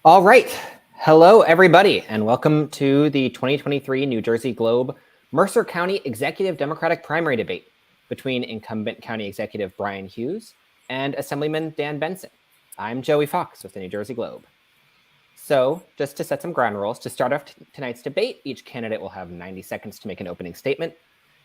All right. Hello, everybody, and welcome to the 2023 New Jersey Globe Mercer County Executive Democratic Primary Debate between incumbent County Executive Brian Hughes and Assemblyman Dan Benson. I'm Joey Fox with the New Jersey Globe. So just to set some ground rules, to start off tonight's debate, each candidate will have 90 seconds to make an opening statement.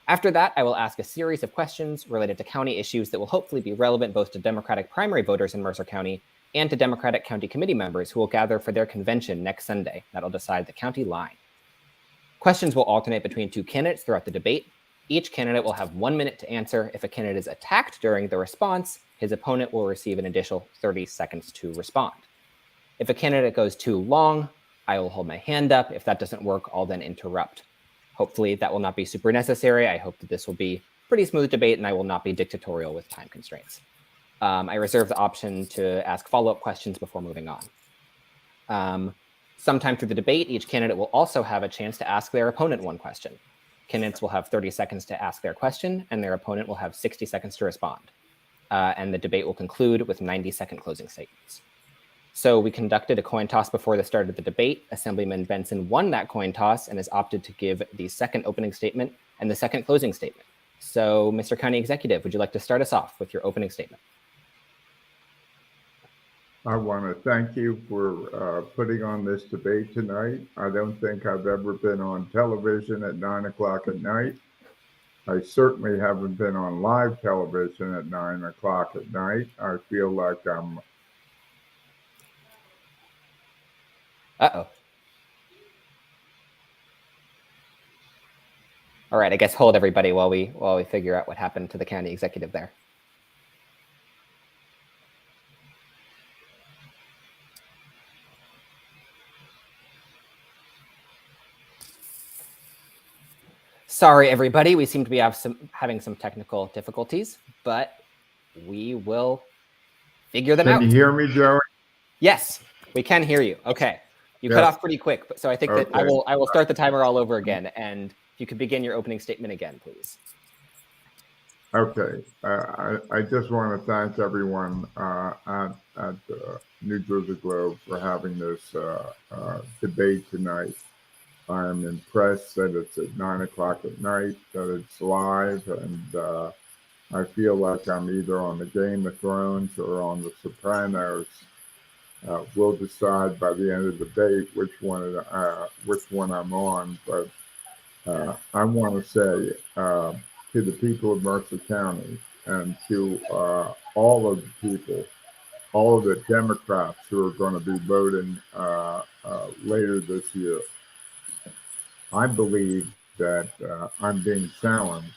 After that, I will ask a series of questions related to county issues that will hopefully be relevant both to Democratic primary voters in Mercer County and to Democratic county committee members who will gather for their convention next Sunday. That'll decide the county line. Questions will alternate between two candidates throughout the debate. Each candidate will have 1 minute to answer. If a candidate is attacked during the response, his opponent will receive an additional 30 seconds to respond. If a candidate goes too long, I will hold my hand up. If that doesn't work, I'll then interrupt. Hopefully that will not be super necessary. I hope that this will be a pretty smooth debate and I will not be dictatorial with time constraints. I reserve the option to ask follow-up questions before moving on. Sometime through the debate, each candidate will also have a chance to ask their opponent one question. Candidates will have 30 seconds to ask their question, and their opponent will have 60 seconds to respond. And the debate will conclude with 90-second closing statements. So we conducted a coin toss before the start of the debate. Assemblyman Benson won that coin toss and has opted to give the second opening statement and the second closing statement. So, Mr. County Executive, would you like to start us off with your opening statement? I want to thank you for putting on this debate tonight. I don't think I've ever been on television at 9 o'clock at night. I certainly haven't been on live television at 9 o'clock at night. I feel like I'm... Uh-oh. All right, I guess hold everybody while we figure out what happened to the county executive there. Sorry, everybody. We seem to be having some technical difficulties, but we will figure them out. Can you hear me, Joey? Yes, we can hear you. Okay. You cut off pretty quick, so I think that I will start the timer all over again, and if you could begin your opening statement again, please. Okay. I just want to thank everyone at New Jersey Globe for having this debate tonight. I am impressed that it's at 9 o'clock at night, that it's live, and I feel like I'm either on the Game of Thrones or on The Sopranos. We'll decide by the end of the debate which one I'm on. But I want to say to the people of Mercer County and to all of the people, all of the Democrats who are going to be voting later this year, I believe that I'm being challenged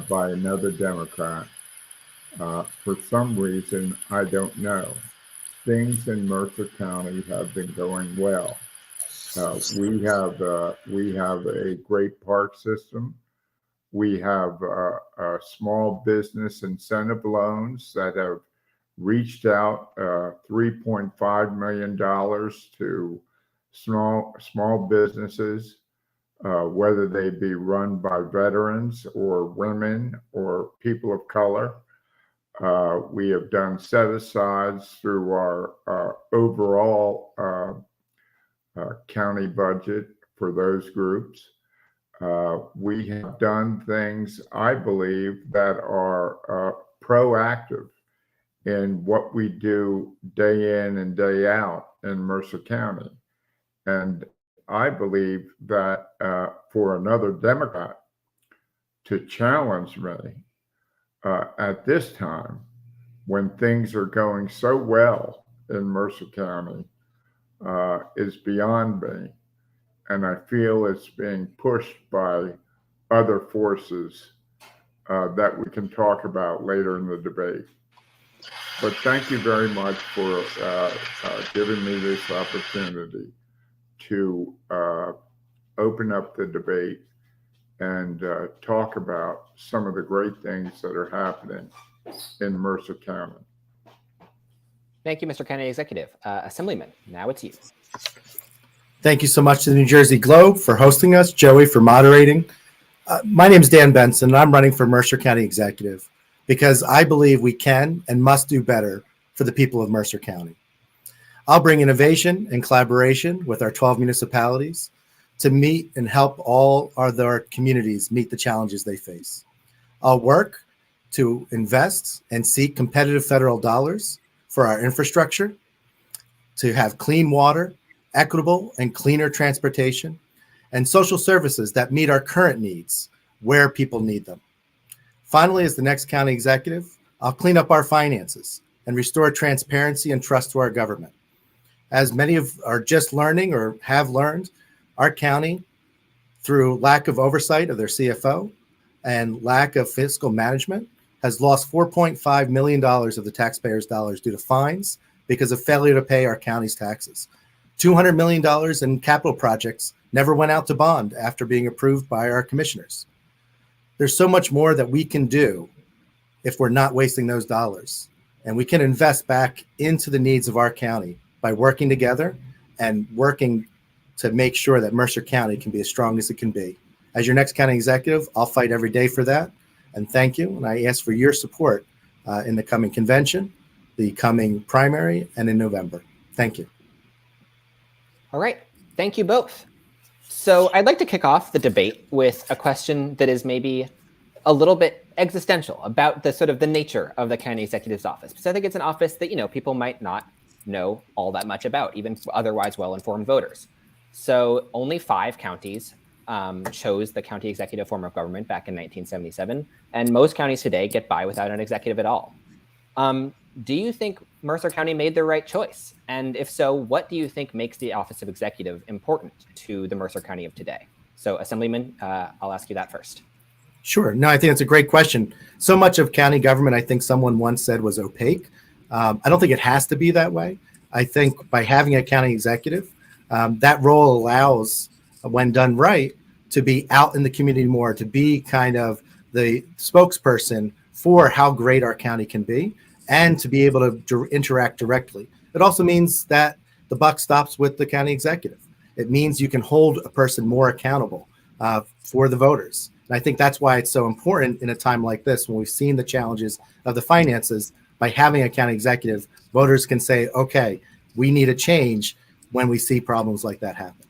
by another Democrat. For some reason, I don't know. Things in Mercer County have been going well. We have a great park system. We have small business incentive loans that have reached out $3.5 million to small businesses. whether they be run by veterans or women or people of color. We have done set-asides through our overall county budget for those groups. We have done things, I believe, that are proactive in what we do day in and day out in Mercer County. And I believe that for another Democrat to challenge me at this time, when things are going so well in Mercer County, is beyond me. And I feel it's being pushed by other forces that we can talk about later in the debate. But thank you very much for giving me this opportunity to open up the debate and talk about some of the great things that are happening in Mercer County. Thank you, Mr. County Executive. Assemblyman, now it's you. Thank you so much to the New Jersey Globe for hosting us, Joey for moderating. My name is Dan Benson, and I'm running for Mercer County Executive because I believe we can and must do better for the people of Mercer County. I'll bring innovation and collaboration with our 12 municipalities to meet and help all our communities meet the challenges they face. I'll work to invest and seek competitive federal dollars for our infrastructure, to have clean water, equitable and cleaner transportation, and social services that meet our current needs where people need them. Finally, as the next county executive, I'll clean up our finances and restore transparency and trust to our government. As many are just learning or have learned, our county, through lack of oversight of their CFO and lack of fiscal management, has lost $4.5 million of the taxpayers' dollars due to fines because of failure to pay our county's taxes. $200 million in capital projects never went out to bond after being approved by our commissioners. There's so much more that we can do if we're not wasting those dollars. And we can invest back into the needs of our county by working together and working to make sure that Mercer County can be as strong as it can be. As your next county executive, I'll fight every day for that. And thank you. And I ask for your support in the coming convention, the coming primary, and in November. Thank you. All right. Thank you both. So I'd like to kick off the debate with a question that is maybe a little bit existential about the sort of the nature of the county executive's office. Because I think it's an office that, people might not know all that much about, even otherwise well-informed voters. So only 5 counties chose the county executive form of government back in 1977, and most counties today get by without an executive at all. Do you think Mercer County made the right choice? And if so, what do you think makes the office of executive important to the Mercer County of today? So Assemblyman, I'll ask you that first. Sure. No, I think it's a great question. So much of county government, I think someone once said, was opaque. I don't think it has to be that way. I think by having a county executive, that role allows, when done right, to be out in the community more, to be kind of the spokesperson for how great our county can be, and to be able to interact directly. It also means that the buck stops with the county executive. It means you can hold a person more accountable for the voters. And I think that's why it's so important in a time like this, when we've seen the challenges of the finances. By having a county executive, voters can say, okay, we need a change when we see problems like that happen.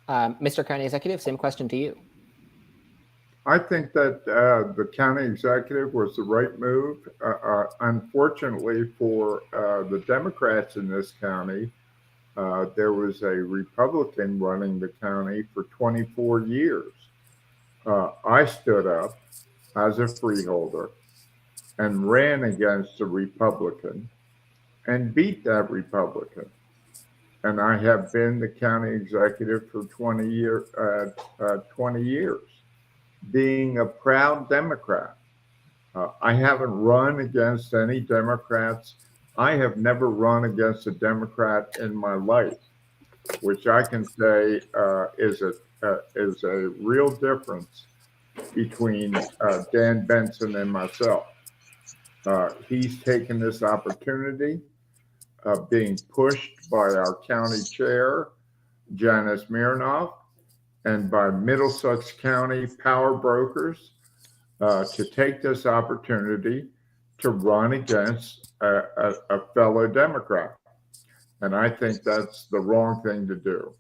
Mr. County Executive, same question to you. I think that the county executive was the right move. Unfortunately for the Democrats in this county, there was a Republican running the county for 24 years. I stood up as a freeholder and ran against a Republican and beat that Republican. And I have been the county executive for 20 years, being a proud Democrat. I haven't run against any Democrats. I have never run against a Democrat in my life, which I can say is a real difference between Dan Benson and myself. He's taken this opportunity of being pushed by our county chair Janice Mironoff and by Middlesex County power brokers to take this opportunity to run against a fellow Democrat. And I think that's the wrong thing to do.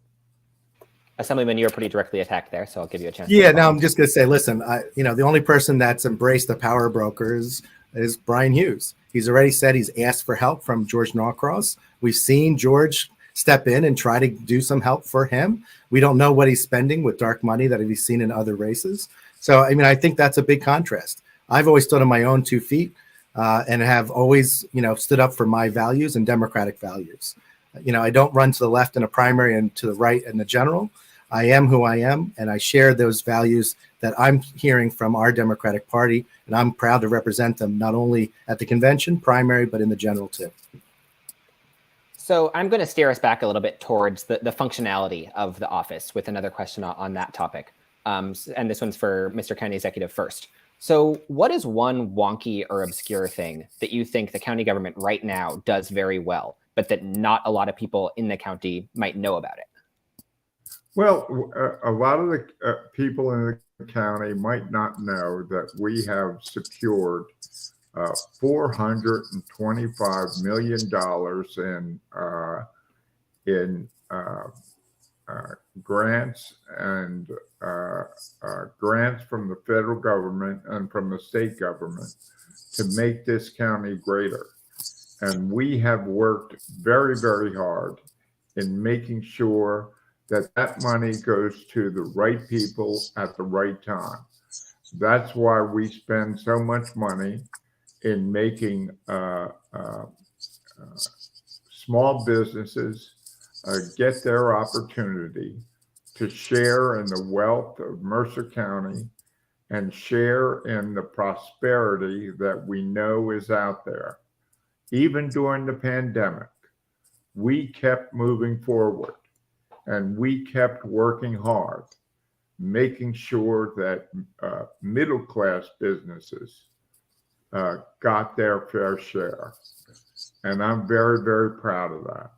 Assemblyman, you're pretty directly attacked there, so I'll give you a chance. Yeah, no, I'm just going to say, listen, the only person that's embraced the power brokers is Brian Hughes. He's already said he's asked for help from George Norcross. We've seen George step in and try to do some help for him. We don't know what he's spending with dark money that he's seen in other races. So, I mean, I think that's a big contrast. I've always stood on my own 2 feet and have always, stood up for my values and democratic values. I don't run to the left in a primary and to the right in the general. I am who I am, and I share those values that I'm hearing from our Democratic Party, and I'm proud to represent them not only at the convention, primary, but in the general too. So I'm going to steer us back a little bit towards the functionality of the office with another question on that topic. And this one's for Mr. County Executive first. So what is one wonky or obscure thing that you think the county government right now does very well, but that not a lot of people in the county might know about it? Well, a lot of the people in the county might not know that we have secured $425 million in grants and grants from the federal government and from the state government to make this county greater. And we have worked very, very hard in making sure that money goes to the right people at the right time. That's why we spend so much money in making small businesses get their opportunity to share in the wealth of Mercer County and share in the prosperity that we know is out there. Even during the pandemic, we kept moving forward. And we kept working hard, making sure that middle-class businesses got their fair share. And I'm very, very proud of that.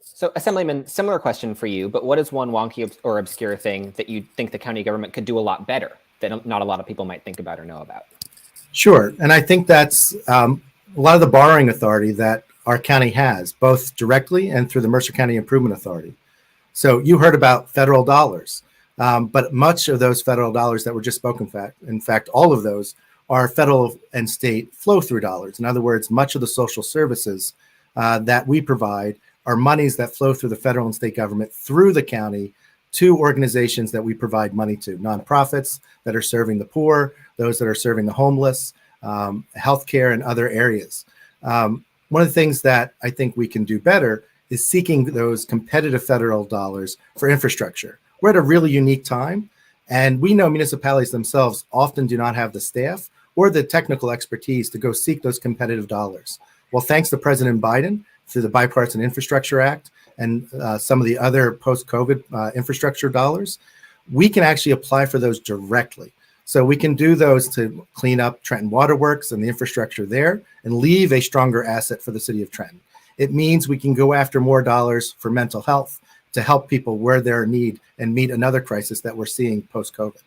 So, Assemblyman, similar question for you, but what is one wonky or obscure thing that you think the county government could do a lot better that not a lot of people might think about or know about? Sure. And I think that's a lot of the borrowing authority that our county has, both directly and through the Mercer County Improvement Authority. So you heard about federal dollars, but much of those federal dollars that were just spoken, in fact, all of those are federal and state flow-through dollars. In other words, much of the social services that we provide are monies that flow through the federal and state government through the county to organizations that we provide money to, nonprofits that are serving the poor, those that are serving the homeless, healthcare and other areas. One of the things that I think we can do better is seeking those competitive federal dollars for infrastructure. We're at a really unique time, and we know municipalities themselves often do not have the staff or the technical expertise to go seek those competitive dollars. Well, thanks to President Biden through the Bipartisan Infrastructure Act and some of the other post-COVID infrastructure dollars, we can actually apply for those directly. So we can do those to clean up Trenton Waterworks and the infrastructure there and leave a stronger asset for the city of Trenton. It means we can go after more dollars for mental health to help people where they're in need and meet another crisis that we're seeing post-COVID.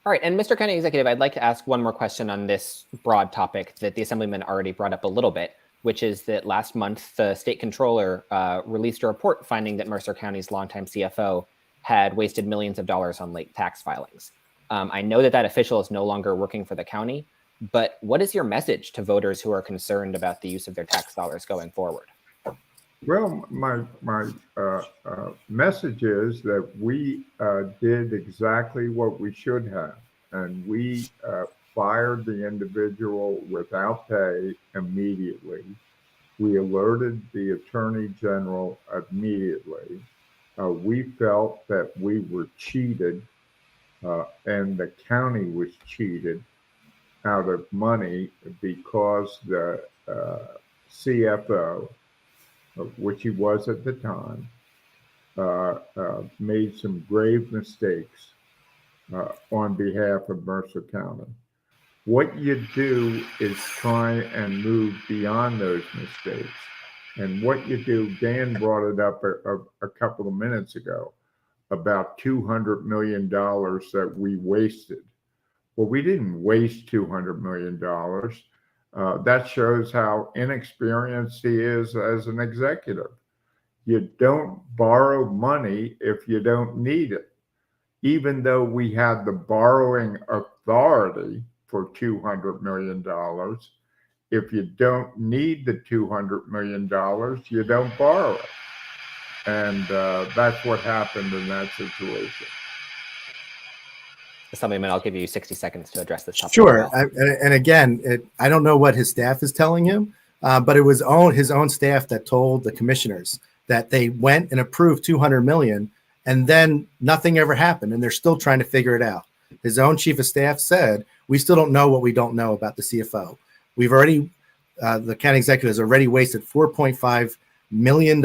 All right, and Mr. County Executive, I'd like to ask one more question on this broad topic that the Assemblyman already brought up a little bit, which is that last month, the state controller released a report finding that Mercer County's longtime CFO had wasted millions of dollars on late tax filings. I know that official is no longer working for the county, but what is your message to voters who are concerned about the use of their tax dollars going forward? Well, my message is that we did exactly what we should have, and we fired the individual without pay immediately. We alerted the Attorney General immediately. We felt that we were cheated, and the county was cheated out of money because the CFO, which he was at the time, made some grave mistakes on behalf of Mercer County. What you do is try and move beyond those mistakes And what you do, Dan brought it up a couple of minutes ago about $200 million that we wasted. Well, we didn't waste $200 million. That shows how inexperienced he is as an executive. You don't borrow money if you don't need it. Even though we had the borrowing authority for $200 million, if you don't need the $200 million, you don't borrow it. And that's what happened in that situation. Assemblyman, I'll give you 60 seconds to address this topic. Sure. And again, I don't know what his staff is telling him, but it was his own staff that told the commissioners that they went and approved $200 million, and then nothing ever happened, and they're still trying to figure it out. His own chief of staff said, "We still don't know what we don't know about the CFO. We've already, the county executive has already wasted $4.5 million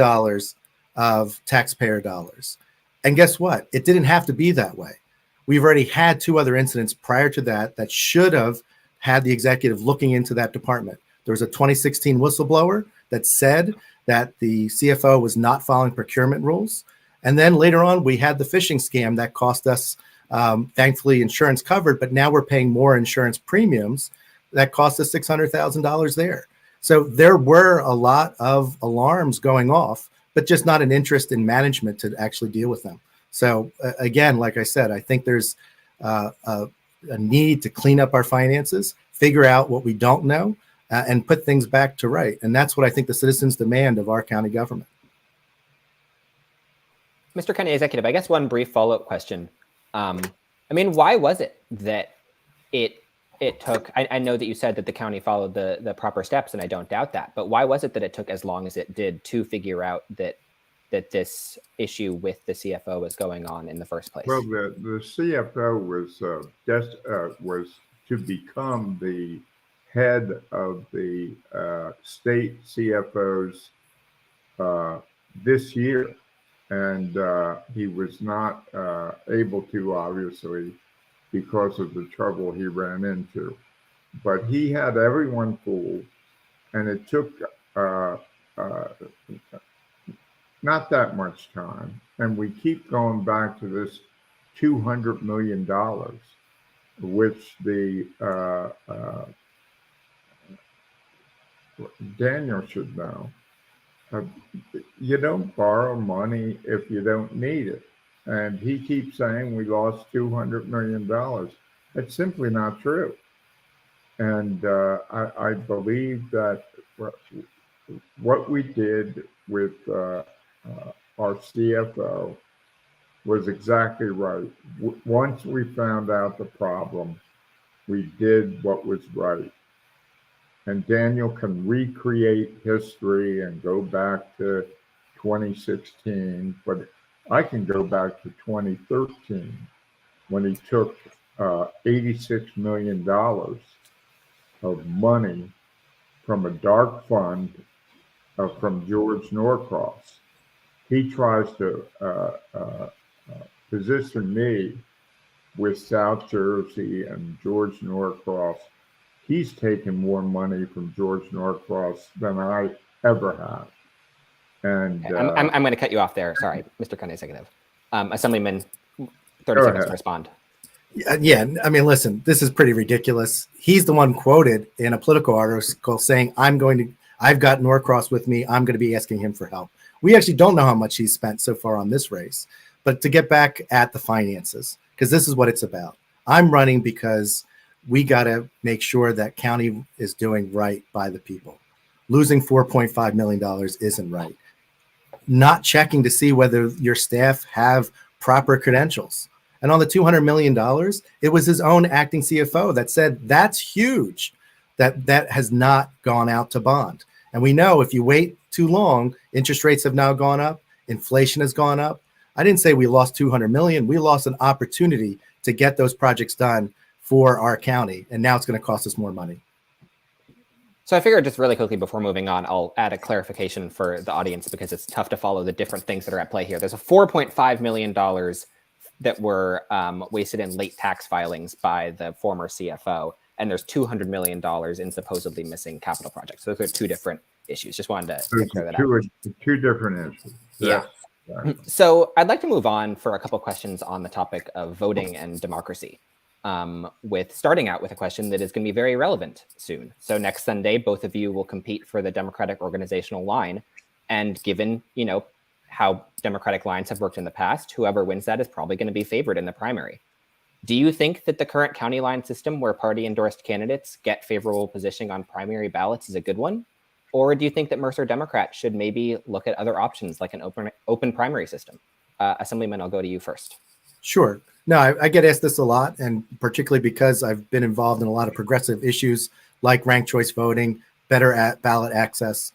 of taxpayer dollars." And guess what? It didn't have to be that way. We've already had 2 other incidents prior to that should have had the executive looking into that department. There was a 2016 whistleblower that said that the CFO was not following procurement rules. And then later on, we had the phishing scam that cost us, thankfully, insurance covered, but now we're paying more insurance premiums that cost us $600,000 there. So there were a lot of alarms going off, but just not an interest in management to actually deal with them. So again, like I said, I think there's a need to clean up our finances, figure out what we don't know, and put things back to right. And that's what I think the citizens demand of our county government. Mr. County Executive, I guess one brief follow-up question. I mean, why was it that it took, I know that you said that the county followed the proper steps, and I don't doubt that, but why was it that it took as long as it did to figure out that this issue with the CFO was going on in the first place? Well, the CFO was to become the head of the state CFOs this year. And he was not able to, obviously, because of the trouble he ran into. But he had everyone fooled, and it took not that much time. And we keep going back to this $200 million, which the Daniel should know. You don't borrow money if you don't need it. And he keeps saying we lost $200 million. That's simply not true. And I believe that what we did with our CFO was exactly right. Once we found out the problem, we did what was right. And Daniel can recreate history and go back to 2016, but I can go back to 2013 when he took $86 million of money from a dark fund from George Norcross. He tries to position me with South Jersey and George Norcross. He's taken more money from George Norcross than I ever have. And I'm going to cut you off there. Sorry, Mr. County Executive. Assemblyman, 30 seconds to respond. Yeah, I mean, listen, this is pretty ridiculous. He's the one quoted in a political article saying, I've got Norcross with me. I'm going to be asking him for help. We actually don't know how much he's spent so far on this race. But to get back at the finances, because this is what it's about. I'm running because we got to make sure that county is doing right by the people. Losing $4.5 million isn't right. Not checking to see whether your staff have proper credentials. And on the $200 million, it was his own acting CFO that said, that's huge, that has not gone out to bond. And we know if you wait too long, interest rates have now gone up, inflation has gone up. I didn't say we lost $200 million. We lost an opportunity to get those projects done for our county, and now it's going to cost us more money. So I figured just really quickly before moving on, I'll add a clarification for the audience because it's tough to follow the different things that are at play here. There's a $4.5 million that were wasted in late tax filings by the former CFO. and there's $200 million in supposedly missing capital projects. So those are two different issues. Just wanted to clear that out. Two different issues. Yeah. Right. So I'd like to move on for a couple questions on the topic of voting and democracy, with starting out with a question that is going to be very relevant soon. So next Sunday, both of you will compete for the Democratic organizational line. And given, how Democratic lines have worked in the past, whoever wins that is probably going to be favored in the primary. Do you think that the current county line system where party endorsed candidates get favorable positioning on primary ballots is a good one? Or do you think that Mercer Democrats should maybe look at other options like an open primary system? Assemblyman, I'll go to you first. Sure. No, I get asked this a lot, and particularly because I've been involved in a lot of progressive issues like ranked choice voting, better ballot access.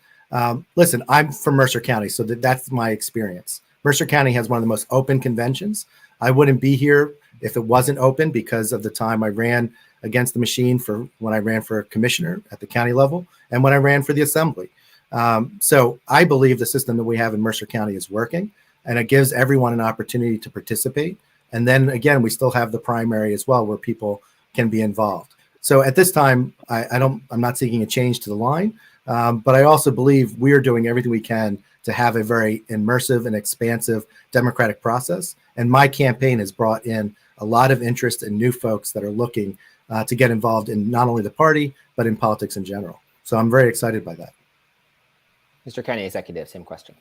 Listen, I'm from Mercer County, so that's my experience. Mercer County has one of the most open conventions. I wouldn't be here if it wasn't open because of the time I ran against the machine for when I ran for commissioner at the county level and when I ran for the assembly. So I believe the system that we have in Mercer County is working, and it gives everyone an opportunity to participate. And then again, we still have the primary as well, where people can be involved. So at this time, I'm not seeking a change to the line, but I also believe we are doing everything we can to have a very immersive and expansive democratic process. And my campaign has brought in a lot of interest and new folks that are looking to get involved in not only the party, but in politics in general. So I'm very excited by that. Mr. County Executive, same question.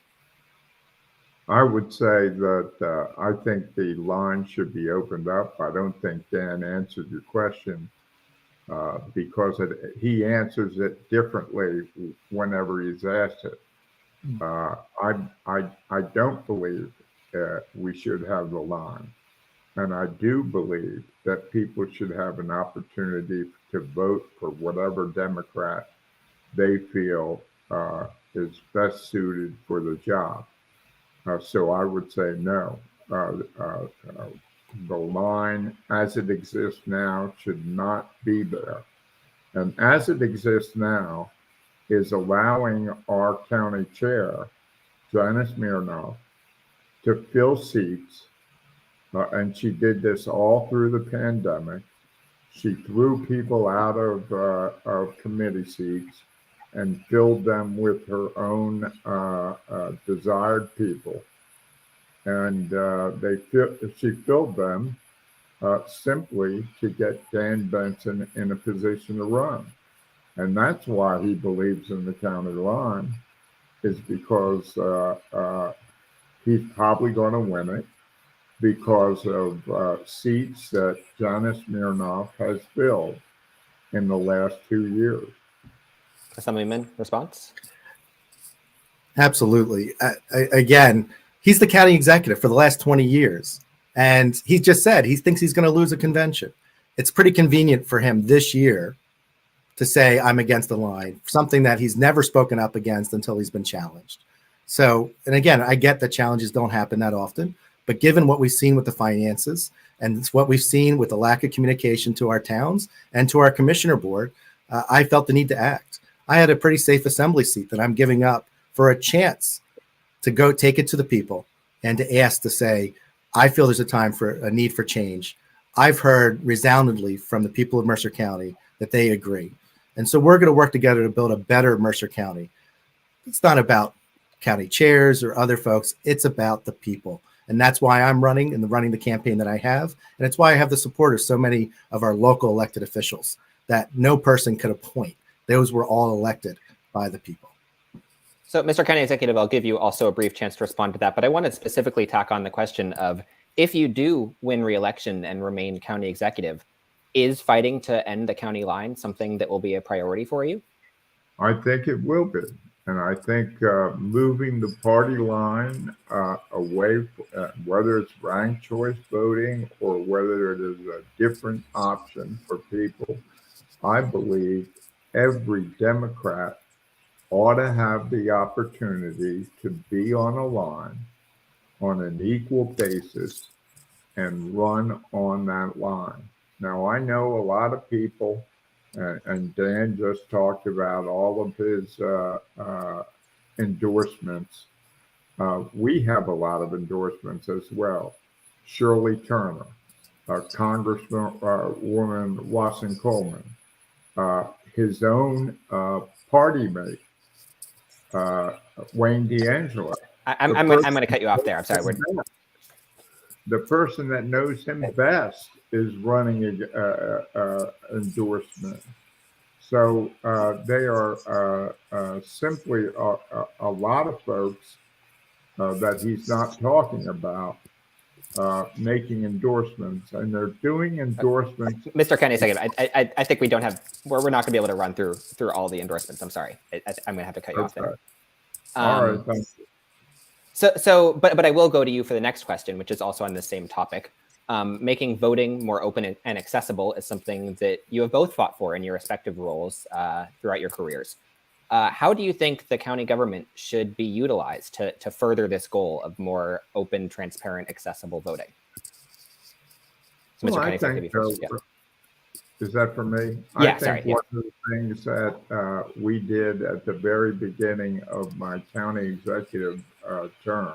I would say that I think the line should be opened up. I don't think Dan answered your question because he answers it differently whenever he's asked it. I don't believe we should have the line. And I do believe that people should have an opportunity to vote for whatever Democrat they feel is best suited for the job. So I would say no. The line as it exists now should not be there. And as it exists now is allowing our county chair, Janice Mirnoff, to fill seats. And she did this all through the pandemic. She threw people out of committee seats and filled them with her own desired people. And she filled them simply to get Dan Benson in a position to run. And that's why he believes in the county line, is because he's probably going to win it because of seats that Janice Mirnoff has filled in the last 2 years. Assemblyman, response? Absolutely. Again, he's the county executive for the last 20 years. And he just said he thinks he's going to lose a convention. It's pretty convenient for him this year to say, I'm against the line, something that he's never spoken up against until he's been challenged. So, and again, I get that challenges don't happen that often, but given what we've seen with the finances and what we've seen with the lack of communication to our towns and to our commissioner board, I felt the need to act. I had a pretty safe assembly seat that I'm giving up for a chance to go take it to the people and to ask to say, I feel there's a need for change. I've heard resoundingly from the people of Mercer County that they agree. And so we're going to work together to build a better Mercer County. It's not about county chairs or other folks. It's about the people. And that's why I'm running the campaign that I have. And it's why I have the support of so many of our local elected officials that no person could appoint. Those were all elected by the people. So, Mr. County Executive, I'll give you also a brief chance to respond to that, but I want to specifically tack on the question of, if you do win re-election and remain county executive, is fighting to end the county line something that will be a priority for you? I think it will be. And I think moving the party line away, whether it's ranked choice voting or whether it is a different option for people, I believe every Democrat ought to have the opportunity to be on a line on an equal basis and run on that line. Now, I know a lot of people, and Dan just talked about all of his endorsements. We have a lot of endorsements as well. Shirley Turner, Congresswoman Watson Coleman, his own party mate, Wayne D'Angelo. I'm going to cut you off there. I'm sorry. The person that knows him best is running a endorsement. So they are simply a lot of folks that he's not talking about making endorsements, and they're doing endorsements. Mr. County Executive, I think we don't have, we're not going to be able to run through all the endorsements. I'm sorry. I'm going to have to cut you off there. All right, thank you. But I will go to you for the next question, which is also on the same topic. Making voting more open and accessible is something that you have both fought for in your respective roles throughout your careers. How do you think the county government should be utilized to further this goal of more open, transparent, accessible voting? So, Mr. County Executive, first. Yeah. Is that for me? Yeah, I think one of the things that we did at the very beginning of my county executive term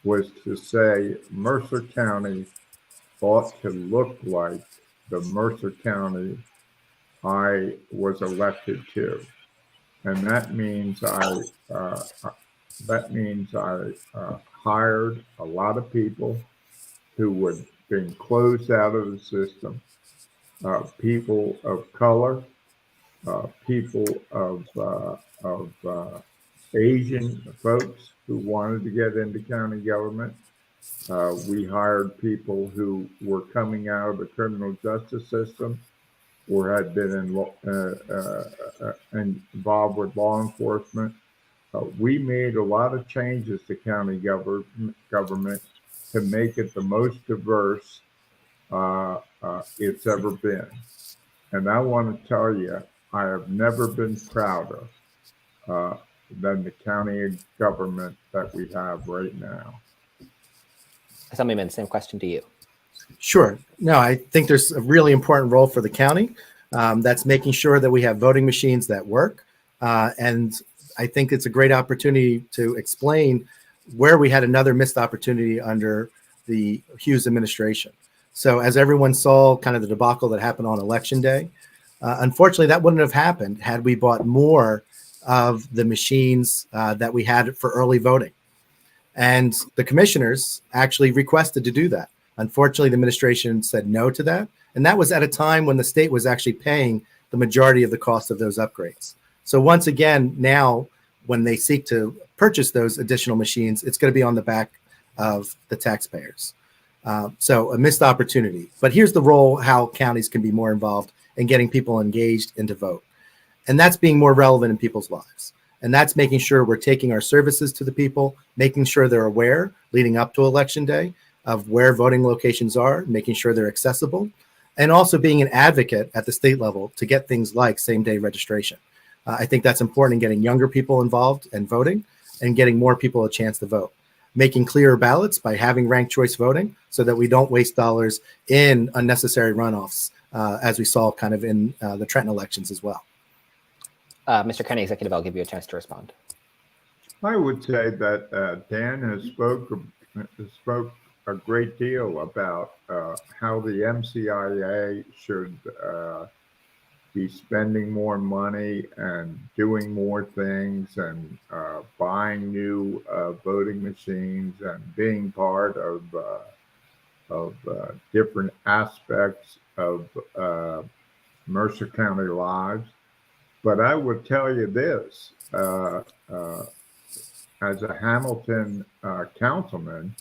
was to say Mercer County ought to look like the Mercer County I was elected to, and that means I hired a lot of people who had been closed out of the system. People of color, people of Asian folks who wanted to get into county government. We hired people who were coming out of the criminal justice system or had been involved with law enforcement. We made a lot of changes to county government to make it the most diverse it's ever been. And I want to tell you, I have never been prouder than the county government that we have right now. Assemblyman, same question to you. Sure. No, I think there's a really important role for the county. That's making sure that we have voting machines that work. And I think it's a great opportunity to explain where we had another missed opportunity under the Hughes administration. So as everyone saw kind of the debacle that happened on election day, unfortunately, that wouldn't have happened had we bought more of the machines that we had for early voting. And the commissioners actually requested to do that. Unfortunately, the administration said no to that. And that was at a time when the state was actually paying the majority of the cost of those upgrades. So once again, now when they seek to purchase those additional machines, it's going to be on the back of the taxpayers. So a missed opportunity. But here's the role how counties can be more involved in getting people engaged and to vote. And that's being more relevant in people's lives. And that's making sure we're taking our services to the people, making sure they're aware leading up to election day of where voting locations are, making sure they're accessible, and also being an advocate at the state level to get things like same-day registration. I think that's important in getting younger people involved and voting and getting more people a chance to vote. Making clearer ballots by having ranked choice voting so that we don't waste dollars in unnecessary runoffs, as we saw kind of in the Trenton elections as well. Mr. County Executive, I'll give you a chance to respond. I would say that Dan has spoke a great deal about how the MCIA should be spending more money and doing more things and buying new voting machines and being part of different aspects of Mercer County lives. But I would tell you this, as a Hamilton councilman,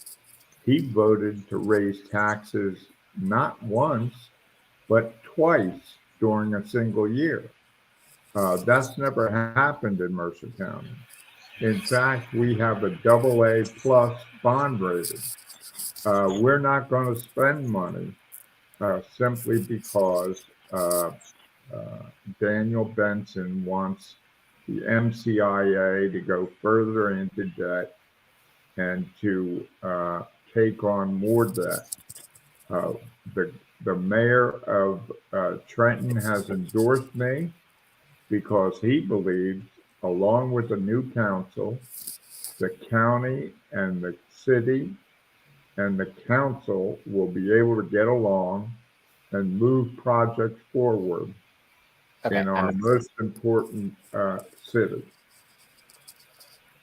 he voted to raise taxes not once, but twice during a single year. That's never happened in Mercer County. In fact, we have a AA plus bond rating. We're not going to spend money simply because Daniel Benson wants the MCIA to go further into debt and to take on more debt. The mayor of Trenton has endorsed me because he believes, along with the new council, the county and the city and the council will be able to get along and move projects forward. Okay. in our most important city.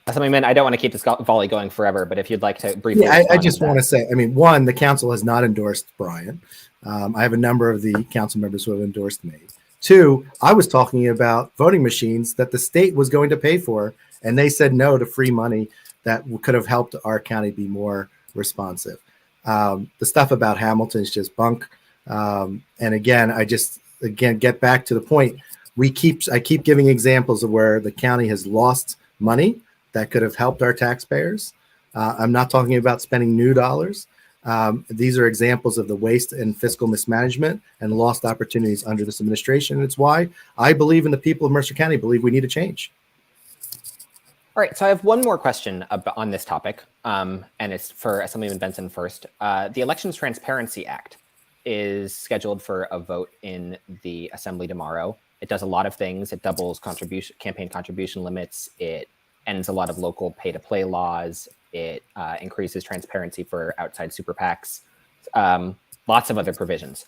Assemblyman, I don't want to keep this volley going forever, but if you'd like to briefly Yeah, I respond just to want to that. say, I mean, one, the council has not endorsed Brian. I have a number of the council members who have endorsed me. Two, I was talking about voting machines that the state was going to pay for, and they said no to free money that could have helped our county be more responsive. The stuff about Hamilton is just bunk. And again, I just get back to the point. I keep giving examples of where the county has lost money that could have helped our taxpayers. I'm not talking about spending new dollars. These are examples of the waste and fiscal mismanagement and lost opportunities under this administration. And it's why I believe in the people of Mercer County believe we need a change. All right, so I have one more question on this topic, and it's for Assemblyman Benson first. The Elections Transparency Act is scheduled for a vote in the Assembly tomorrow. It does a lot of things. It doubles campaign contribution limits. It ends a lot of local pay-to-play laws. It increases transparency for outside super PACs. Lots of other provisions.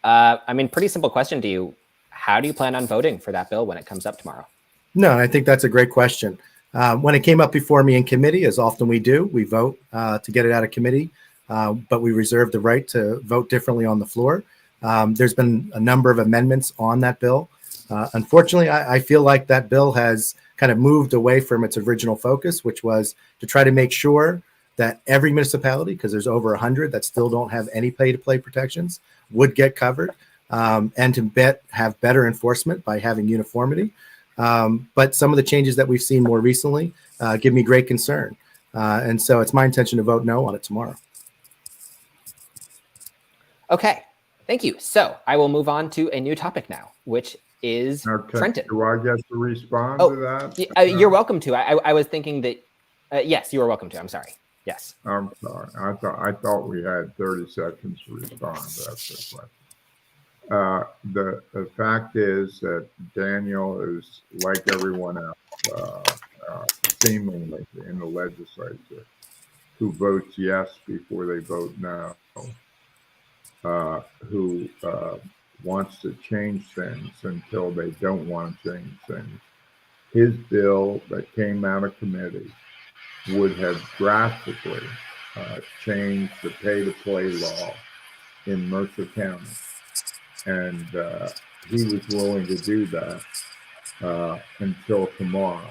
I mean, pretty simple question to you. How do you plan on voting for that bill when it comes up tomorrow? No, I think that's a great question. When it came up before me in committee, as often we do, we vote to get it out of committee, but we reserve the right to vote differently on the floor. There's been a number of amendments on that bill. Unfortunately, I feel like that bill has kind of moved away from its original focus, which was to try to make sure that every municipality, because there's over 100 that still don't have any pay-to-play protections, would get covered, and to have better enforcement by having uniformity. But some of the changes that we've seen more recently give me great concern. And so it's my intention to vote no on it tomorrow. Okay, thank you. So I will move on to a new topic now, which is Trenton. Do I get to respond to that? You're welcome to. I was thinking that, yes, you are welcome to. I'm sorry. Yes. I'm sorry. I thought we had 30 seconds to respond. That's the question. The fact is that Daniel is like everyone else, seemingly in the legislature, who votes yes before they vote no, who wants to change things until they don't want to change things. His bill that came out of committee would have drastically changed the pay-to-play law in Mercer County. And he was willing to do that until tomorrow.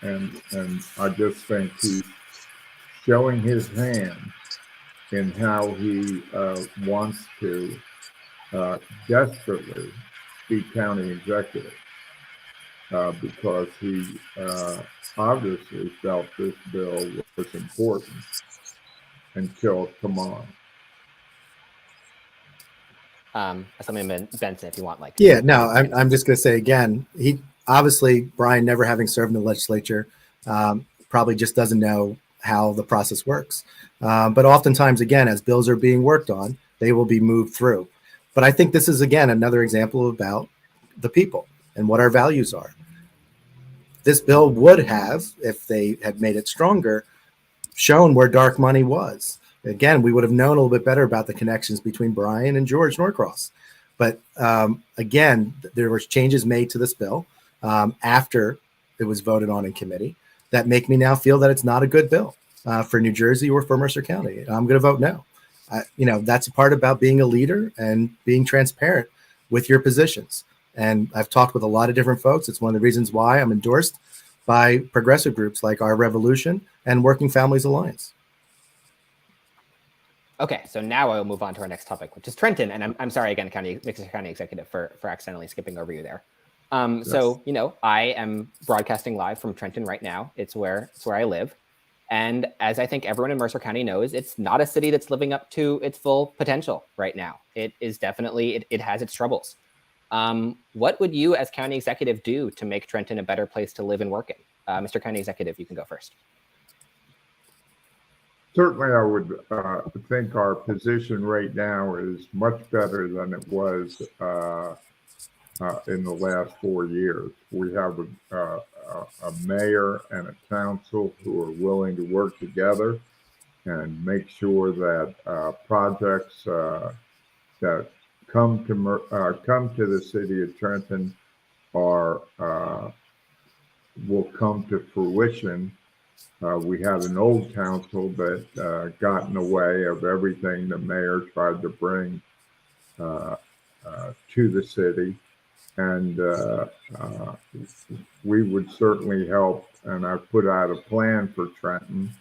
And I just think he's showing his hand in how he wants to desperately be county executive because he obviously felt this bill was important until tomorrow. Assemblyman Benson, if you want, like. Yeah, no, I'm just going to say again, he obviously, Brian, never having served in the legislature, probably just doesn't know how the process works. But oftentimes, again, as bills are being worked on, they will be moved through. But I think this is, again, another example about the people and what our values are. This bill would have, if they had made it stronger, shown where dark money was. Again, we would have known a little bit better about the connections between Brian and George Norcross. But again, there were changes made to this bill after it was voted on in committee that make me now feel that it's not a good bill for New Jersey or for Mercer County. I'm going to vote no. That's a part about being a leader and being transparent with your positions. And I've talked with a lot of different folks. It's one of the reasons why I'm endorsed by progressive groups like Our Revolution and Working Families Alliance. Okay, so now I will move on to our next topic, which is Trenton. And I'm sorry again, Mercer County Executive, for accidentally skipping over you there. Yes. So, I am broadcasting live from Trenton right now. It's where I live. And as I think everyone in Mercer County knows, it's not a city that's living up to its full potential right now. It is definitely, it has its troubles. What would you as county executive do to make Trenton a better place to live and work in? Mr. County Executive, you can go first. Certainly, I would think our position right now is much better than it was in the last 4 years. We have a mayor and a council who are willing to work together and make sure that projects that come to the city of Trenton are will come to fruition. We had an old council that got in the way of everything the mayor tried to bring to the city, and we would certainly help. And I put out a plan for Trenton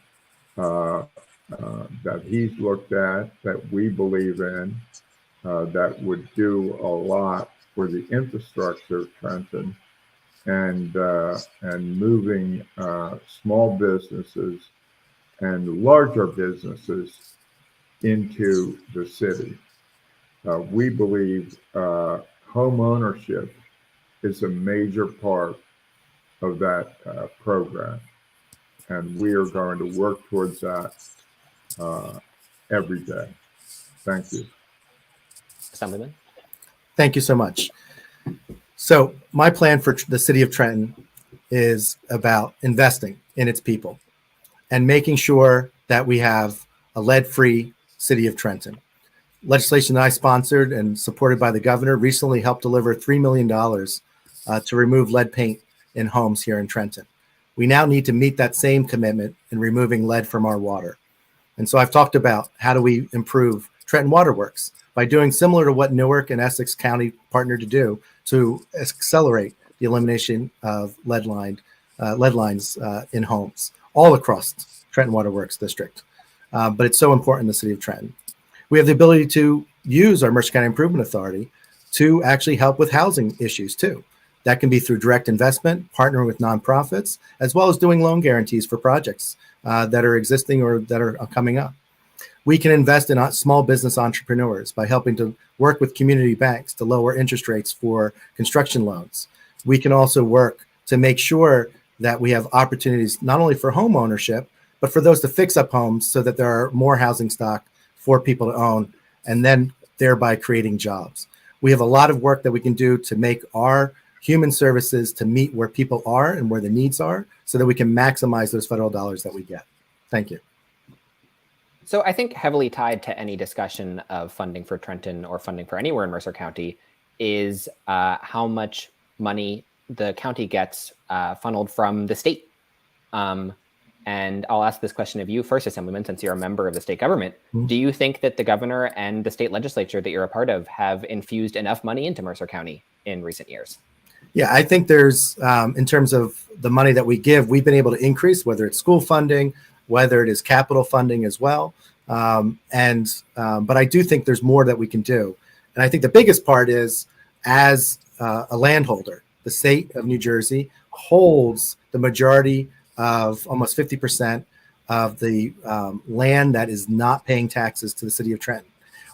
that he's looked at, that we believe in, that would do a lot for the infrastructure of Trenton and moving small businesses and larger businesses into the city. We believe home ownership is a major part of that program, and we are going to work towards that every day. Thank you. Assemblyman? Thank you so much. So my plan for the city of Trenton is about investing in its people and making sure that we have a lead-free city of Trenton. Legislation that I sponsored and supported by the governor recently helped deliver $3 million to remove lead paint in homes here in Trenton. We now need to meet that same commitment in removing lead from our water. And so I've talked about how do we improve Trenton Waterworks by doing similar to what Newark and Essex County partnered to do to accelerate the elimination of lead lines in homes all across Trenton Waterworks District. But it's so important in the city of Trenton. We have the ability to use our Mercer County Improvement Authority to actually help with housing issues too. That can be through direct investment, partnering with nonprofits, as well as doing loan guarantees for projects that are existing or that are coming up. We can invest in small business entrepreneurs by helping to work with community banks to lower interest rates for construction loans. We can also work to make sure that we have opportunities not only for home ownership, but for those to fix up homes so that there are more housing stock for people to own, and then thereby creating jobs. We have a lot of work that we can do to make our human services to meet where people are and where the needs are so that we can maximize those federal dollars that we get. Thank you. So I think heavily tied to any discussion of funding for Trenton or funding for anywhere in Mercer County is how much money the county gets funneled from the state. And I'll ask this question of you first, Assemblyman, since you're a member of the state government. Mm-hmm. Do you think that the governor and the state legislature that you're a part of have infused enough money into Mercer County in recent years? Yeah, I think there's, in terms of the money that we give, we've been able to increase, whether it's school funding, whether it is capital funding as well. But I do think there's more that we can do. And I think the biggest part is, as a landholder, the state of New Jersey holds the majority of almost 50% of the land that is not paying taxes to the city of Trenton.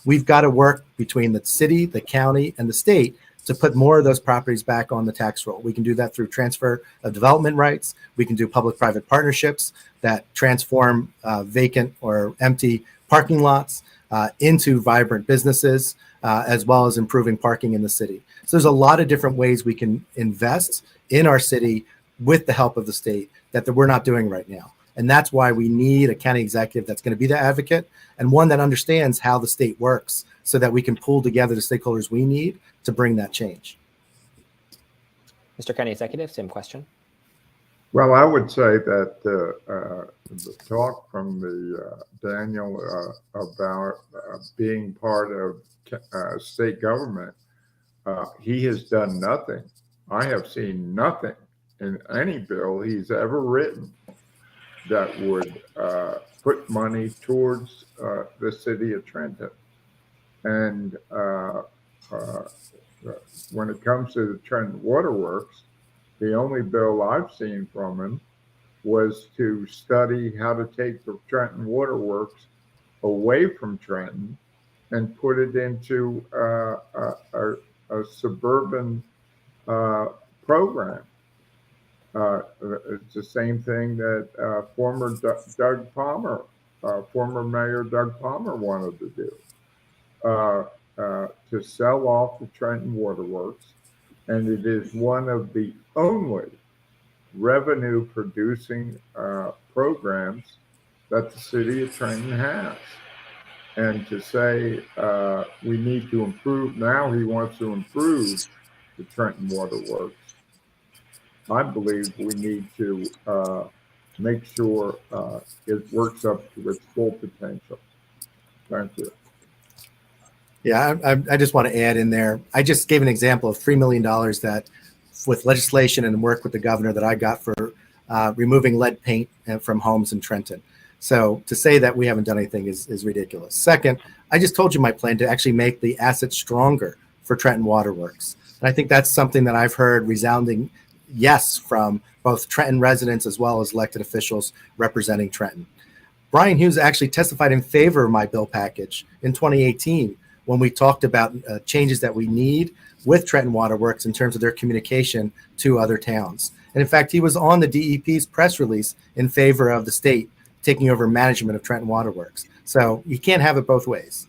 We've got to work between the city, the county, and the state to put more of those properties back on the tax roll. We can do that through transfer of development rights. We can do public-private partnerships that transform vacant or empty parking lots into vibrant businesses, as well as improving parking in the city. So there's a lot of different ways we can invest in our city with the help of the state that we're not doing right now. And that's why we need a county executive that's going to be the advocate and one that understands how the state works so that we can pull together the stakeholders we need to bring that change. Mr. County Executive, same question. Well, I would say that the talk from the Daniel about being part of state government, he has done nothing. I have seen nothing in any bill he's ever written that would put money towards the city of Trenton. And when it comes to the Trenton Waterworks, the only bill I've seen from him was to study how to take the Trenton Waterworks away from Trenton and put it into a suburban program. It's the same thing that former Mayor Doug Palmer wanted to do, to sell off the Trenton Waterworks. And it is one of the only revenue producing programs that the city of Trenton has. And to say we need to improve, now he wants to improve the Trenton Water Works. I believe we need to make sure it works up to its full potential. Thank you. Yeah, I just want to add in there. I just gave an example of $3 million that, with legislation and work with the governor, that I got for removing lead paint from homes in Trenton. So to say that we haven't done anything is ridiculous. Second, I just told you my plan to actually make the asset stronger for Trenton Waterworks. And I think that's something that I've heard resounding yes from both Trenton residents as well as elected officials representing Trenton. Brian Hughes actually testified in favor of my bill package in 2018 when we talked about changes that we need with Trenton Waterworks in terms of their communication to other towns. And in fact, he was on the DEP's press release in favor of the state taking over management of Trenton Waterworks. So you can't have it both ways.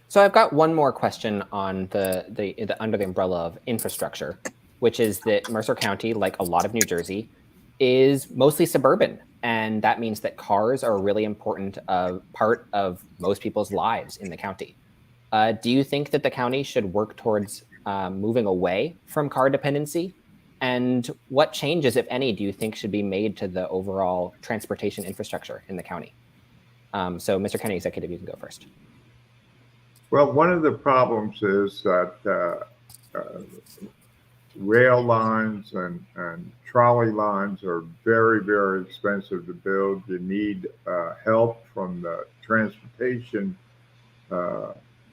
So I've got one more question on the under the umbrella of infrastructure, which is that Mercer County, like a lot of New Jersey, is mostly suburban. And that means that cars are a really important part of most people's lives in the county. Do you think that the county should work towards moving away from car dependency? And what changes, if any, do you think should be made to the overall transportation infrastructure in the county? So Mr. County Executive, you can go first. Well, one of the problems is that rail lines and trolley lines are very, very expensive to build. You need help from the transportation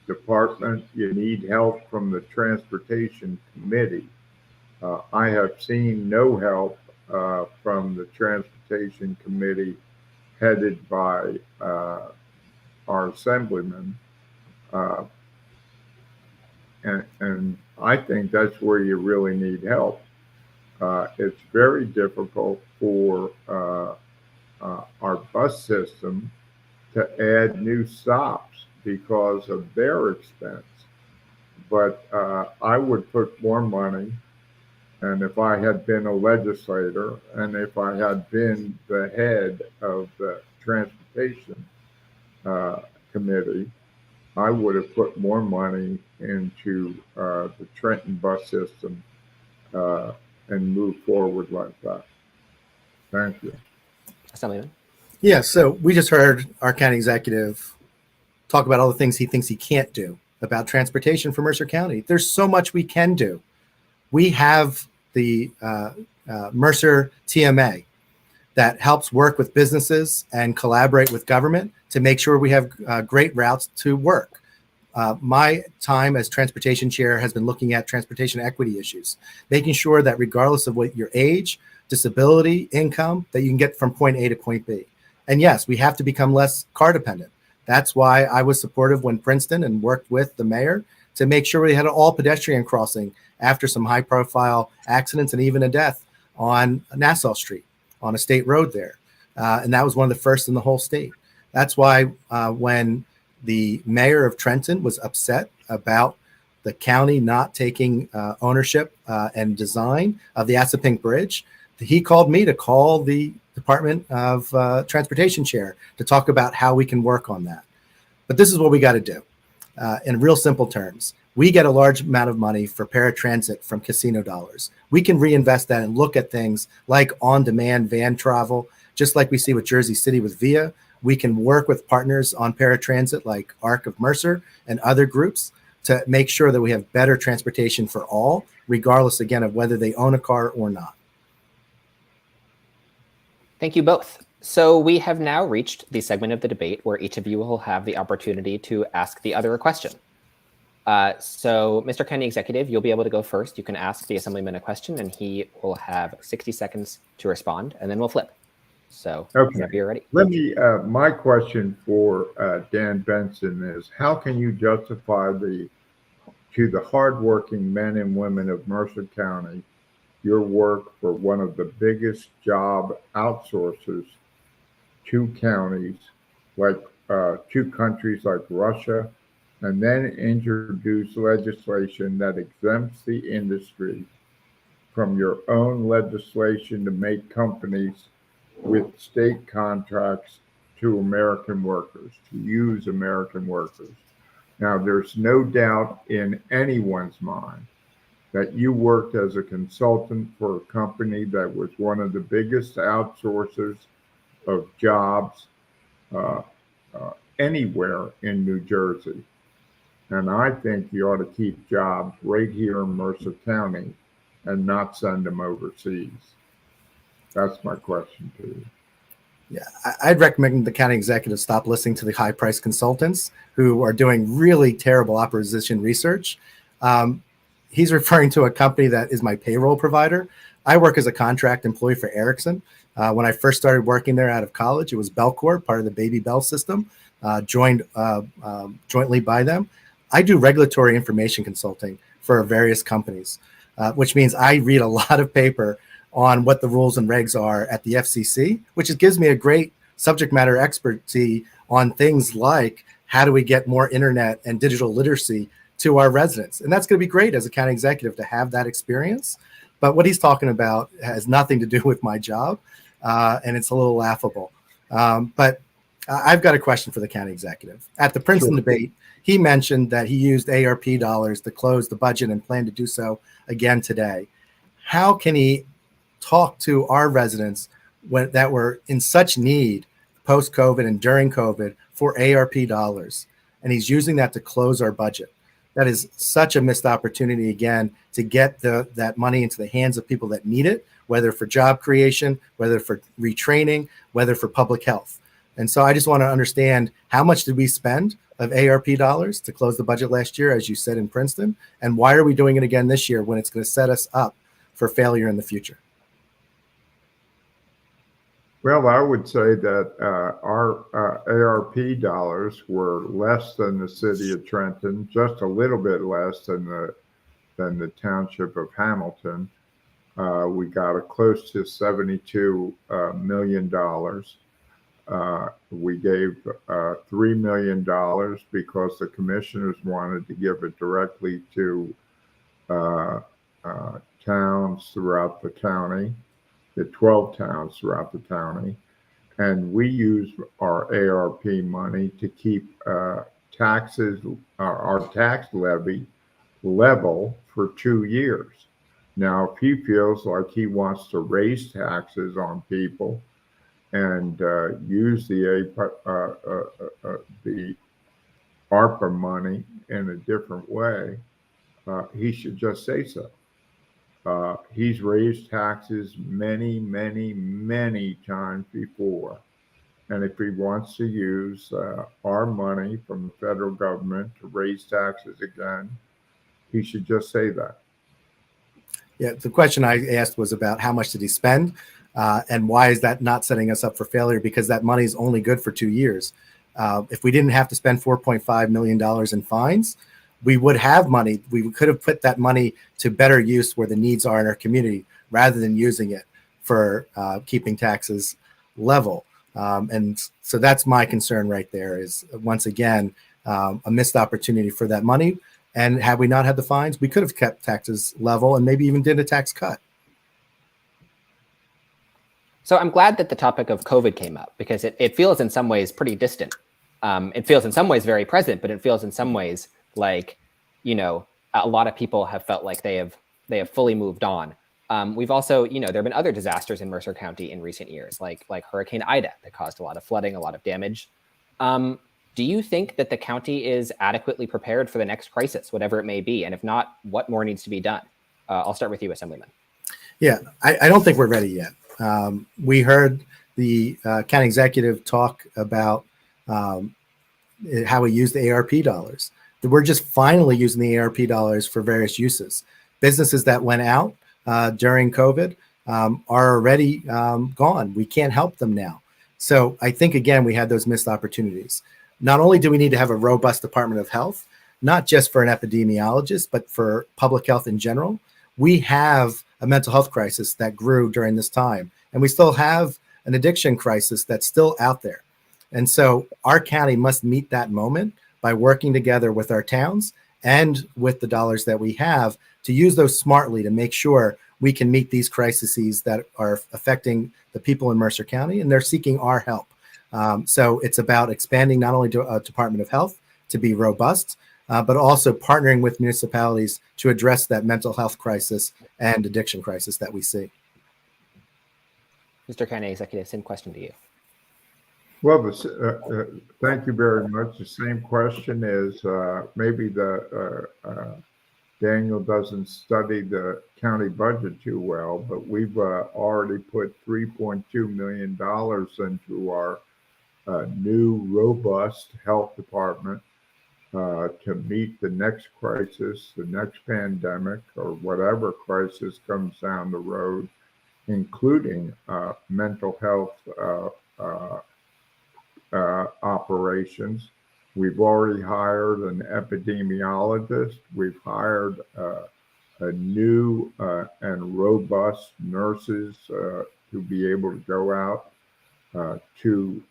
department. You need help from the transportation committee. I have seen no help from the transportation committee headed by our assemblyman. And I think that's where you really need help. It's very difficult for our bus system to add new stops because of their expense. But I would put more money, and if I had been a legislator and if I had been the head of the transportation committee, I would have put more money into the Trenton bus system and move forward like that. Thank you. Assemblyman? Yeah, so we just heard our county executive talk about all the things he thinks he can't do about transportation for Mercer County. There's so much we can do. We have the Mercer TMA that helps work with businesses and collaborate with government to make sure we have great routes to work. My time as transportation chair has been looking at transportation equity issues, making sure that regardless of what your age, disability, income, that you can get from point A to point B. And yes, we have to become less car dependent. That's why I was supportive when Princeton and worked with the mayor to make sure we had an all pedestrian crossing after some high profile accidents and even a death on Nassau Street on a state road there. And that was one of the first in the whole state. That's why when the mayor of Trenton was upset about the county not taking ownership and design of the Assapink Bridge, he called me to call the Department of Transportation chair to talk about how we can work on that. But this is what we got to do. In real simple terms, we get a large amount of money for paratransit from casino dollars. We can reinvest that and look at things like on-demand van travel, just like we see with Jersey City with VIA. We can work with partners on paratransit like ARC of Mercer and other groups to make sure that we have better transportation for all, regardless, again, of whether they own a car or not. Thank you both. So we have now reached the segment of the debate where each of you will have the opportunity to ask the other a question. So Mr. County Executive, you'll be able to go first. You can ask the Assemblyman a question and he will have 60 seconds to respond, and then we'll flip. So whenever you're ready. Let me, my question for Dan Benson is, how can you justify to the hardworking men and women of Mercer County your work for one of the biggest job outsourcers to counties, like two countries like Russia, and then introduce legislation that exempts the industry from your own legislation to make companies with state contracts to American workers, to use American workers. Now, there's no doubt in anyone's mind that you worked as a consultant for a company that was one of the biggest outsourcers of jobs uh, anywhere in New Jersey. And I think you ought to keep jobs right here in Mercer County and not send them overseas. That's my question to you. Yeah, I'd recommend the county executive stop listening to the high-priced consultants who are doing really terrible opposition research. He's referring to a company that is my payroll provider. I work as a contract employee for Ericsson. When I first started working there out of college, it was Bellcore, part of the Baby Bell system, joined jointly by them. I do regulatory information consulting for various companies, which means I read a lot of paper on what the rules and regs are at the FCC, which gives me a great subject matter expertise on things like how do we get more internet and digital literacy to our residents. And that's going to be great as a county executive to have that experience. But what he's talking about has nothing to do with my job, and it's a little laughable. But I've got a question for the county executive. At the Princeton debate, he mentioned that he used ARP dollars to close the budget and plan to do so again today. How can he talk to our residents that were in such need post-COVID and during COVID for ARP dollars, and he's using that to close our budget? That is such a missed opportunity, again, to get that money into the hands of people that need it, whether for job creation, whether for retraining, whether for public health. And so I just want to understand, how much did we spend of ARP dollars to close the budget last year, as you said, in Princeton? And why are we doing it again this year when it's going to set us up for failure in the future? Well, I would say that our ARP dollars were less than the city of Trenton, just a little bit less than the township of Hamilton. We got close to $72 million. We gave $3 million because the commissioners wanted to give it directly to towns throughout the county, the 12 towns throughout the county. And we use our ARP money to keep taxes, our tax levy level for 2 years. Now, if he feels like he wants to raise taxes on people and use the ARPA money in a different way, he should just say so. He's raised taxes many, many, many times before. And if he wants to use our money from the federal government to raise taxes again, he should just say that. Yeah, the question I asked was about how much did he spend, and why is that not setting us up for failure? Because that money is only good for 2 years. If we didn't have to spend $4.5 million in fines, we would have money. We could have put that money to better use where the needs are in our community, rather than using it for keeping taxes level. And so that's my concern right there, is once again, a missed opportunity for that money. And had we not had the fines, we could have kept taxes level and maybe even did a tax cut. So I'm glad that the topic of COVID came up, because it feels in some ways pretty distant. It feels in some ways very present, but it feels in some ways like, a lot of people have felt like they have fully moved on. We've also, there have been other disasters in Mercer County in recent years, like Hurricane Ida, that caused a lot of flooding, a lot of damage. Do you think that the county is adequately prepared for the next crisis, whatever it may be? And if not, what more needs to be done? I'll start with you, Assemblyman. Yeah, I don't think we're ready yet. We heard the county executive talk about how we use the ARP dollars. We're just finally using the ARP dollars for various uses. Businesses that went out during COVID are already gone. We can't help them now. So I think, again, we had those missed opportunities. Not only do we need to have a robust Department of Health, not just for an epidemiologist, but for public health in general. We have a mental health crisis that grew during this time, and we still have an addiction crisis that's still out there. And so our county must meet that moment by working together with our towns and with the dollars that we have to use those smartly to make sure we can meet these crises that are affecting the people in Mercer County, and they're seeking our help. So it's about expanding not only Department of Health to be robust, but also partnering with municipalities to address that mental health crisis and addiction crisis that we see. Mr. County Executive, same question to you. Well, thank you very much. The same question is maybe Daniel doesn't study the county budget too well, but we've already put $3.2 million into our new robust health department to meet the next crisis, the next pandemic, or whatever crisis comes down the road, including mental health operations. We've already hired an epidemiologist. We've hired a new and robust nurses to be able to go out to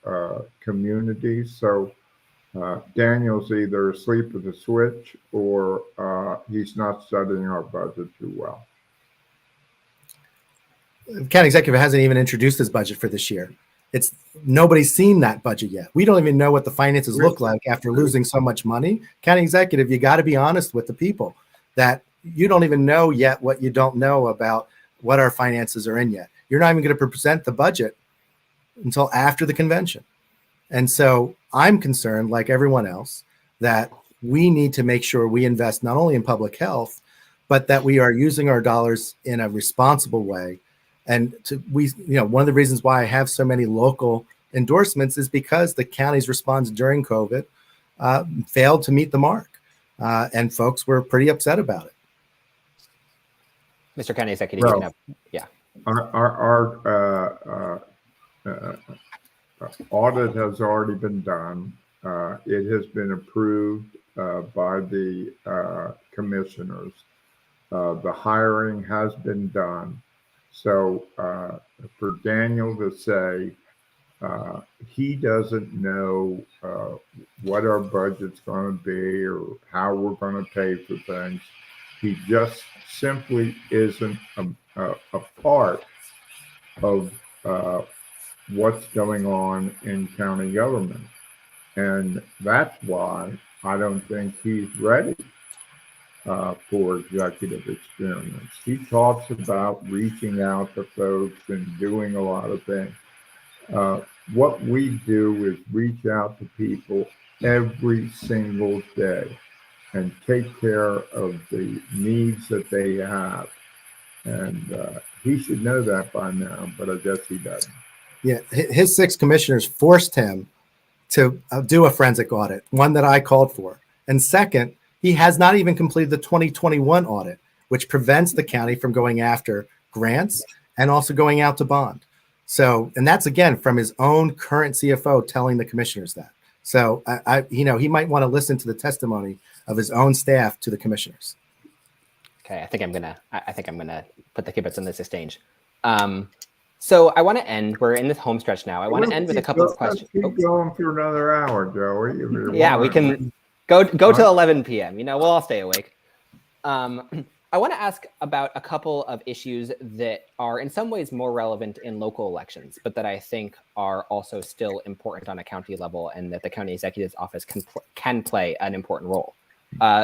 communities. So Daniel's either asleep at the switch or he's not studying our budget too well. The county executive hasn't even introduced his budget for this year. Nobody's seen that budget yet. We don't even know what the finances look like after losing so much money. County executive, you got to be honest with the people that you don't even know yet what you don't know about what our finances are in yet. You're not even going to present the budget until after the convention. And so I'm concerned, like everyone else, that we need to make sure we invest not only in public health, but that we are using our dollars in a responsible way. And one of the reasons why I have so many local endorsements is because the county's response during COVID failed to meet the mark, and folks were pretty upset about it. Mr. County Executive, you can have, yeah. Our audit has already been done. It has been approved by the commissioners. The hiring has been done. So for Daniel to say he doesn't know what our budget's going to be or how we're going to pay for things, he just simply isn't a part of what's going on in county government. And that's why I don't think he's ready for executive experience. He talks about reaching out to folks and doing a lot of things. What we do is reach out to people every single day and take care of the needs that they have. And he should know that by now, but I guess he doesn't. Yeah, his 6 commissioners forced him to do a forensic audit, one that I called for. And second, he has not even completed the 2021 audit, which prevents the county from going after grants and also going out to bond. So, and that's again from his own current CFO telling the commissioners that. So, he might want to listen to the testimony of his own staff to the commissioners. Okay, I think I'm gonna put the kibitz on this exchange. So I want to end. We're in this home stretch now. I want to end with a couple of questions. Keep going for another hour, Joey. Yeah, we can go till 11 p.m. We'll all stay awake. I want to ask about a couple of issues that are in some ways more relevant in local elections, but that I think are also still important on a county level, and that the county executive's office can play an important role.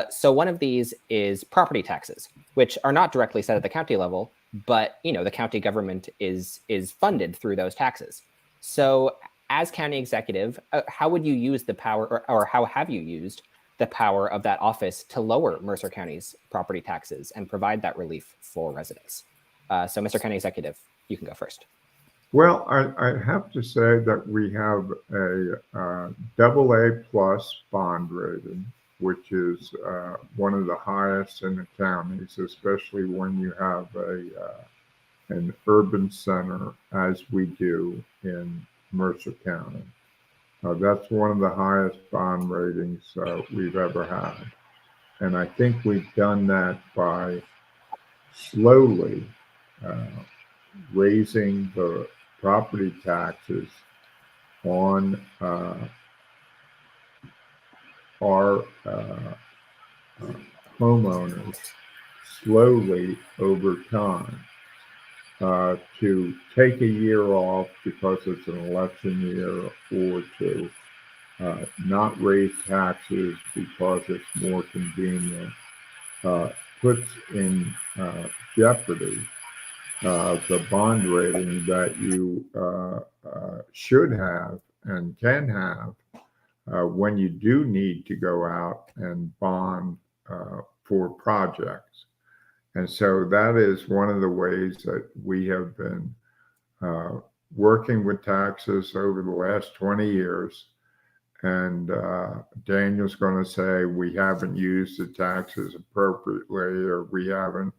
So one of these is property taxes, which are not directly set at the county level, but the county government is funded through those taxes. So as county executive, how would you use the power, or how have you used the power of that office to lower Mercer County's property taxes and provide that relief for residents? So Mr. County Executive, you can go first. Well, I have to say that we have a AA+ bond rating, which is one of the highest in the counties, especially when you have an urban center, as we do in Mercer County. That's one of the highest bond ratings we've ever had. And I think we've done that by slowly raising the property taxes on our homeowners slowly over time. to take a year off because it's an election year, or to not raise taxes because it's more convenient, puts in jeopardy the bond rating that you should have and can have when you do need to go out and bond for projects. And so that is one of the ways that we have been working with taxes over the last 20 years. And Daniel's going to say we haven't used the taxes appropriately, or we haven't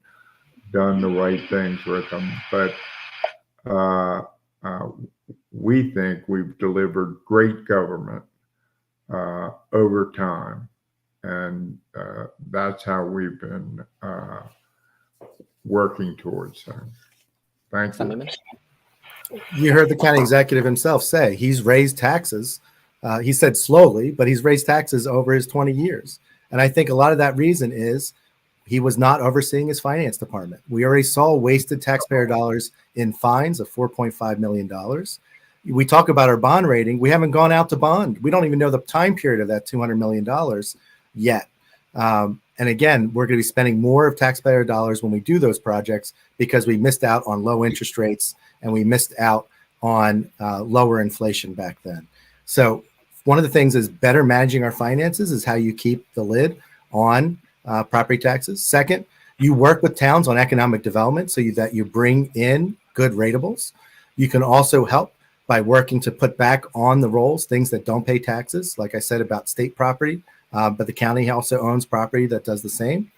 done the right things with them. But we think we've delivered great government over time. And that's how we've been working towards that. Thank you. You heard the county executive himself say he's raised taxes. He said slowly, but he's raised taxes over his 20 years. And I think a lot of that reason is he was not overseeing his finance department. We already saw wasted taxpayer dollars in fines of $4.5 million. We talk about our bond rating. We haven't gone out to bond. We don't even know the time period of that $200 million yet. And again, we're going to be spending more of taxpayer dollars when we do those projects because we missed out on low interest rates and we missed out on lower inflation back then. So one of the things is better managing our finances is how you keep the lid on property taxes. Second, you work with towns on economic development so that you bring in good ratables. You can also help by working to put back on the rolls things that don't pay taxes, like I said about state property, but the county also owns property that does the same.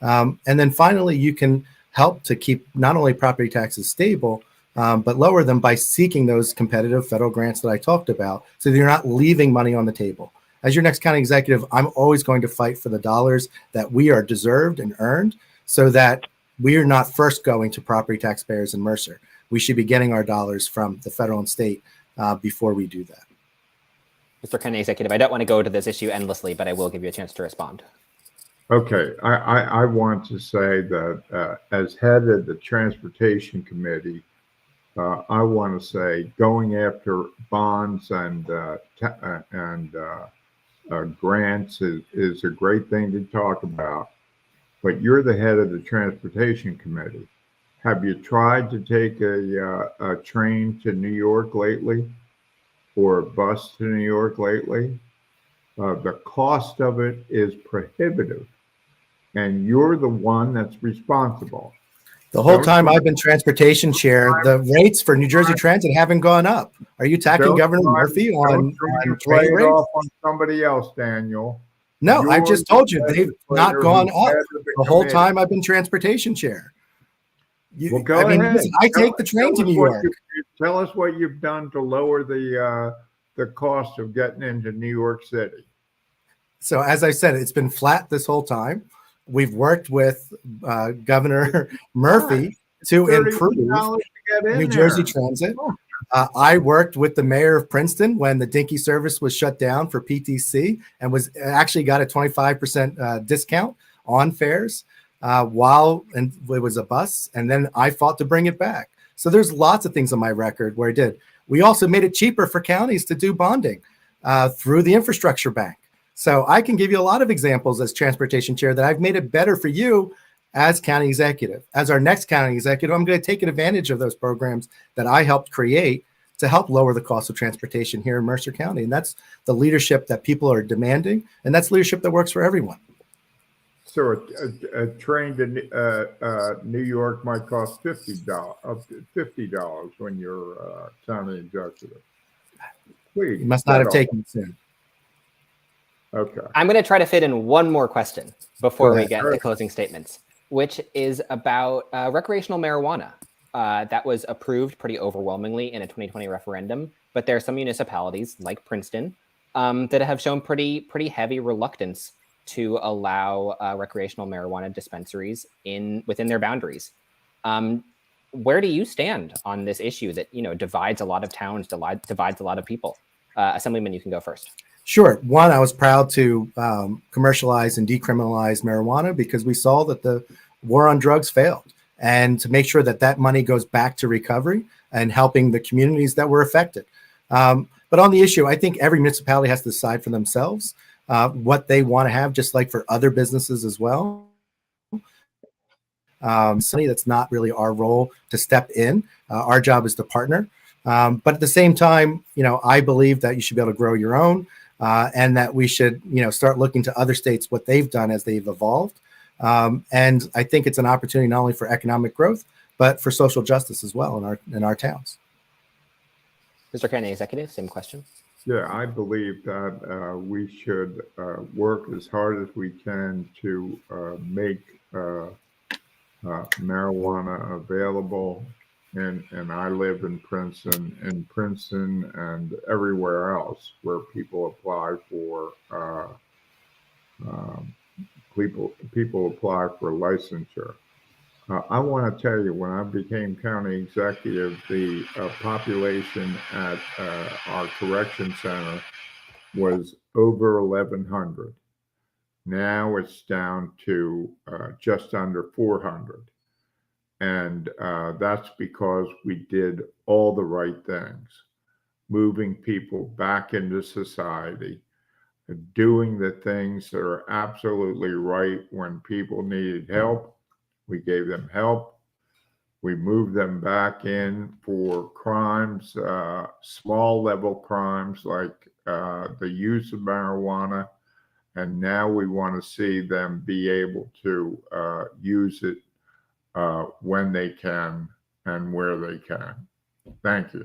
And then finally, you can help to keep not only property taxes stable, but lower them by seeking those competitive federal grants that I talked about so that you're not leaving money on the table. As your next county executive, I'm always going to fight for the dollars that we are deserved and earned so that we are not first going to property taxpayers in Mercer. We should be getting our dollars from the federal and state before we do that. Mr. County Executive, I don't want to go to this issue endlessly, but I will give you a chance to respond. Okay, I want to say that as head of the Transportation Committee, I want to say going after bonds and grants is a great thing to talk about, but you're the head of the Transportation Committee. Have you tried to take a train to New York lately, or a bus to New York lately? The cost of it is prohibitive, and you're the one that's responsible. The whole time I've been transportation chair, the rates for New Jersey Transit haven't gone up. Are you attacking Governor Murphy on play train it rates? off on somebody else, Daniel? No, I just told you they've not gone up the whole committee. time I've been transportation chair. Well, go ahead. Listen, I take the train to New York. Tell us what you've done to lower the cost of getting into New York City. So as I said, it's been flat this whole time. We've worked with Governor Murphy to improve New Jersey Transit. I worked with the mayor of Princeton when the Dinky service was shut down for PTC and was actually got a 25% discount on fares and it was a bus. And then I fought to bring it back. So there's lots of things on my record where I did. We also made it cheaper for counties to do bonding through the infrastructure bank. So I can give you a lot of examples as transportation chair that I've made it better for you as county executive. As our next county executive, I'm going to take advantage of those programs that I helped create to help lower the cost of transportation here in Mercer County. And that's the leadership that people are demanding. And that's leadership that works for everyone. So a train to New York might cost $50 when you're county executive. Please, you must not have taken it soon. Okay. I'm going to try to fit in one more question before we get to closing statements, which is about recreational marijuana. That was approved pretty overwhelmingly in a 2020 referendum, but there are some municipalities like Princeton that have shown pretty heavy reluctance to allow recreational marijuana dispensaries within their boundaries. Where do you stand on this issue that divides a lot of towns, divides a lot of people? Assemblyman, you can go first. Sure. One, I was proud to commercialize and decriminalize marijuana because we saw that the war on drugs failed. and to make sure that that money goes back to recovery and helping the communities that were affected. But on the issue, I think every municipality has to decide for themselves what they want to have, just like for other businesses as well. That's not really our role to step in. Our job is to partner. But at the same time, I believe that you should be able to grow your own, and that we should, start looking to other states what they've done as they've evolved. And I think it's an opportunity not only for economic growth, but for social justice as well in our towns. Mr. County Executive, same question. Yeah, I believe that we should work as hard as we can to make marijuana available. And I live in Princeton and everywhere else where people apply for people apply for licensure. I want to tell you, when I became county executive, the population at our correction center was over 1,100. Now it's down to just under 400. And that's because we did all the right things, moving people back into society, doing the things that are absolutely right when people needed help. We gave them help. We moved them back in for crimes, small level crimes like the use of marijuana. And now we want to see them be able to use it when they can and where they can. Thank you.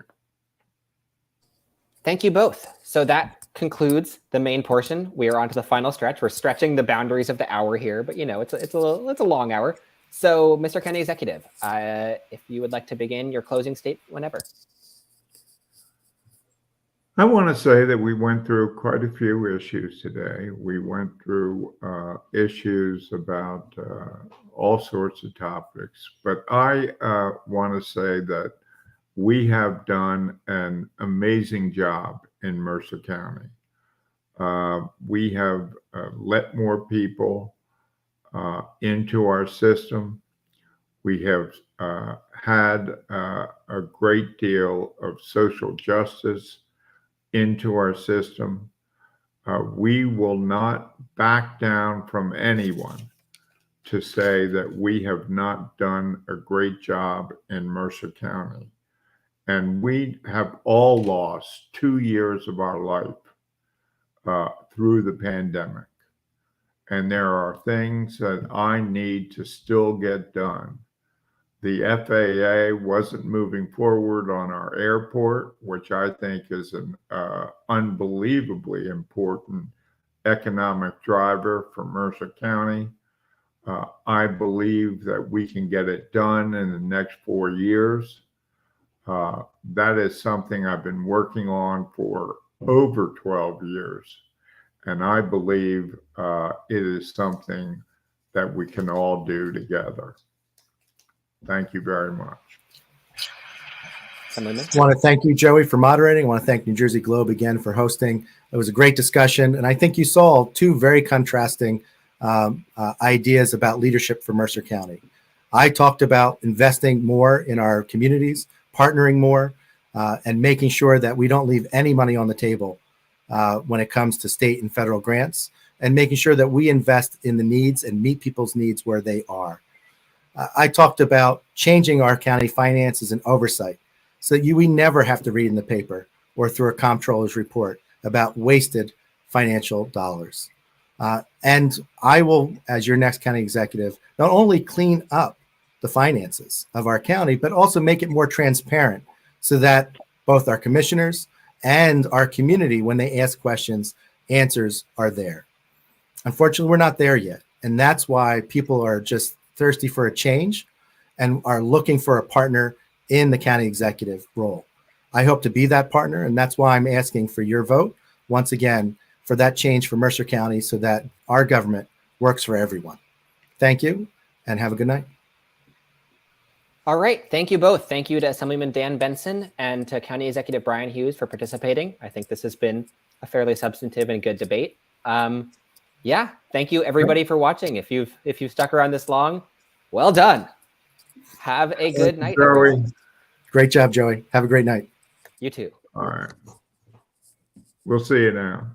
Thank you both. So that concludes the main portion. We are on to the final stretch. We're stretching the boundaries of the hour here, but it's a long hour. So, Mr. County Executive, if you would like to begin your closing statement whenever. I want to say that we went through quite a few issues today. We went through issues about all sorts of topics, but I want to say that we have done an amazing job in Mercer County. We have let more people into our system. We have had a great deal of social justice into our system. We will not back down from anyone to say that we have not done a great job in Mercer County. And we have all lost 2 years of our life through the pandemic. And there are things that I need to still get done. The FAA wasn't moving forward on our airport, which I think is an unbelievably important economic driver for Mercer County. I believe that we can get it done in the next 4 years. That is something I've been working on for over 12 years. And I believe it is something that we can all do together. Thank you very much. I want to thank you, Joey, for moderating. I want to thank New Jersey Globe again for hosting. It was a great discussion. And I think you saw two very contrasting ideas about leadership for Mercer County. I talked about investing more in our communities, partnering more, and making sure that we don't leave any money on the table when it comes to state and federal grants, and making sure that we invest in the needs and meet people's needs where they are. I talked about changing our county finances and oversight so that we never have to read in the paper or through a comptroller's report about wasted financial dollars. And I will, as your next county executive, not only clean up the finances of our county, but also make it more transparent so that both our commissioners and our community, when they ask questions, answers are there. Unfortunately, we're not there yet. And that's why people are just thirsty for a change and are looking for a partner in the county executive role. I hope to be that partner, and that's why I'm asking for your vote once again for that change for Mercer County so that our government works for everyone. Thank you, and have a good night. All right. Thank you both. Thank you to Assemblyman Dan Benson and to County Executive Brian Hughes for participating. I think this has been a fairly substantive and good debate. Yeah, thank you everybody for watching. If you've stuck around this long, well done. Have a good night, Joey. everyone. Great job, Joey. Have a great night. You too. All right. We'll see you now.